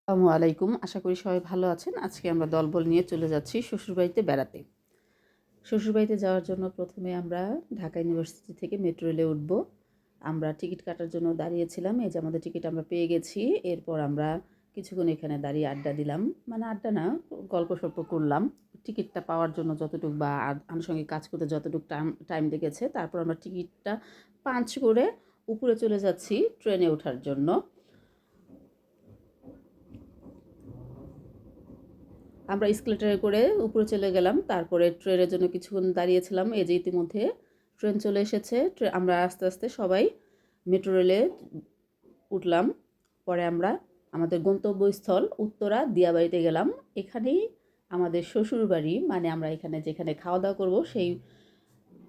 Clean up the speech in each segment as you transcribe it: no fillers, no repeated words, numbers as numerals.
আসসালামু আলাইকুম। আশা করি সবাই ভালো আছেন। আজকে আমরা দলবল নিয়ে চলে যাচ্ছি শ্বশুরবাড়িতে বেড়াতে। শ্বশুরবাড়িতে যাওয়ার জন্য প্রথমে আমরা ঢাকা ইউনিভার্সিটি থেকে মেট্রো রেলে উঠব। আমরা টিকিট কাটার জন্য দাঁড়িয়েছিলাম। এই যে আমাদের টিকিট আমরা পেয়ে গেছি। এরপর আমরা কিছুক্ষণ এখানে দাঁড়িয়ে আড্ডা দিলাম। মানে আড্ডা না, গল্পসল্প করলাম। টিকিটটা পাওয়ার জন্য যতটুকু বা আনুষঙ্গিক কাজ করতে যতটুকু টাইম লেগেছে, তারপর আমরা টিকিটটা পাঞ্চ করে উপরে চলে যাচ্ছি ট্রেনে ওঠার জন্য। আমরা এসকেলেটরে করে উপরে চলে গেলাম। তারপরে ট্রেনের জন্য কিছুক্ষণ দাঁড়িয়েছিলাম। এই যে ইতিমধ্যে ট্রেন চলে এসেছে। আমরা আস্তে আস্তে সবাই মেট্রো রেলে উঠলাম। পরে আমরা আমাদের গন্তব্যস্থল উত্তরা দিয়াবাড়িতে গেলাম। এখানেই আমাদের শ্বশুরবাড়ি, মানে আমরা এখানে যেখানে খাওয়া দাওয়া করব সেই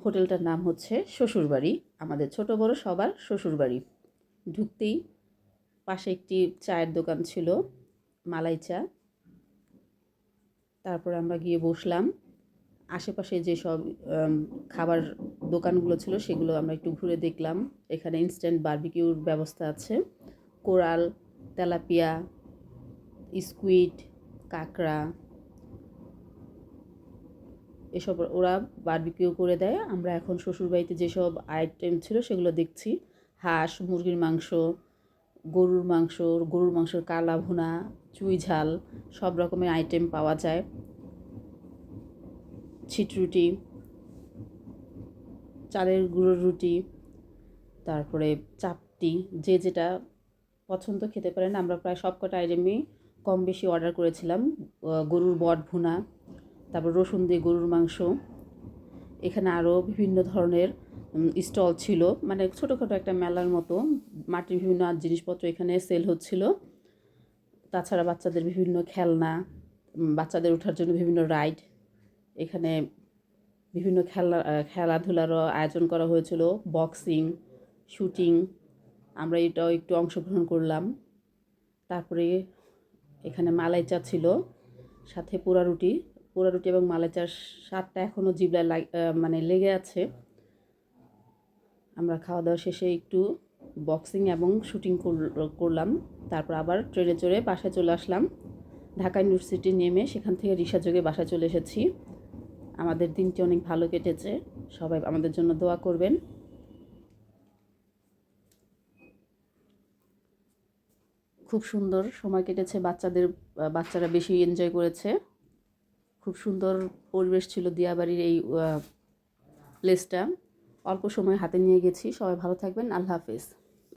হোটেলটার নাম হচ্ছে শ্বশুরবাড়ি। আমাদের ছোট বড় সবার শ্বশুরবাড়ি। ঢুকতেই পাশে একটি চায়ের দোকান ছিল, মালাই চা। তারপরে আমরা গিয়ে বসলাম। আশেপাশে যেসব খাবার দোকানগুলো ছিল সেগুলো আমরা একটু ঘুরে দেখলাম। এখানে ইনস্ট্যান্ট বারবিকিউর ব্যবস্থা আছে। কোরাল, তেলাপিয়া, স্কুইড, কাঁকড়া এসব ওরা বারবিকিউ করে দেয়। আমরা এখন শ্বশুরবাড়িতে যেসব আইটেম ছিল সেগুলো দেখছি। হাঁস, মুরগির মাংস, গরুর মাংসের কালা ভুনা, চুই ঝাল, সব রকমের আইটেম পাওয়া যায়। ছিটরুটি, চালের গুঁড়োর রুটি, তারপরে চাপটি, যে যেটা পছন্দ খেতে পারেন। আমরা প্রায় সবকটা আইটেমই কম বেশি অর্ডার করেছিলাম। গরুর বট ভুনা, তারপর রসুন দিয়ে গরুর মাংস। এখানে আরও বিভিন্ন ধরনের স্টল ছিল, মানে ছোটোখাটো একটা মেলার মতো। মাটির বিভিন্ন জিনিসপত্র এখানে সেল হচ্ছিল। তাছাড়া বাচ্চাদের বিভিন্ন খেলনা, বাচ্চাদের ওঠার জন্য বিভিন্ন রাইড, এখানে বিভিন্ন খেলাধুলারও আয়োজন করা হয়েছিল। বক্সিং, শুটিং, আমরা এটাও একটু অংশগ্রহণ করলাম। তারপরে এখানে মালাই চা ছিল, সাথে পোড়া রুটি এবং মালাই চার স্বাদটা এখনও জিভলায় মানে লেগে আছে। আমরা খাওয়া দাওয়া শেষে একটু বক্সিং এবং শুটিং করলাম। তারপর আবার ট্রেনে চড়ে বাসায় চলে আসলাম। ঢাকা ইউনিভার্সিটি নেমে সেখান থেকে রিক্সা যোগে বাসায় চলে এসেছি। আমাদের দিনটি অনেক ভালো কেটেছে। সবাই আমাদের জন্য দোয়া করবেন। খুব সুন্দর সময় কেটেছে। বাচ্চারা বেশি এনজয় করেছে। খুব সুন্দর পরিবেশ ছিল দিয়াবাড়ির এই প্লেসটা। অল্প সময় হাতে নিয়ে গেছি। সবাই ভালো থাকবেন। আল্লাহ হাফেজ।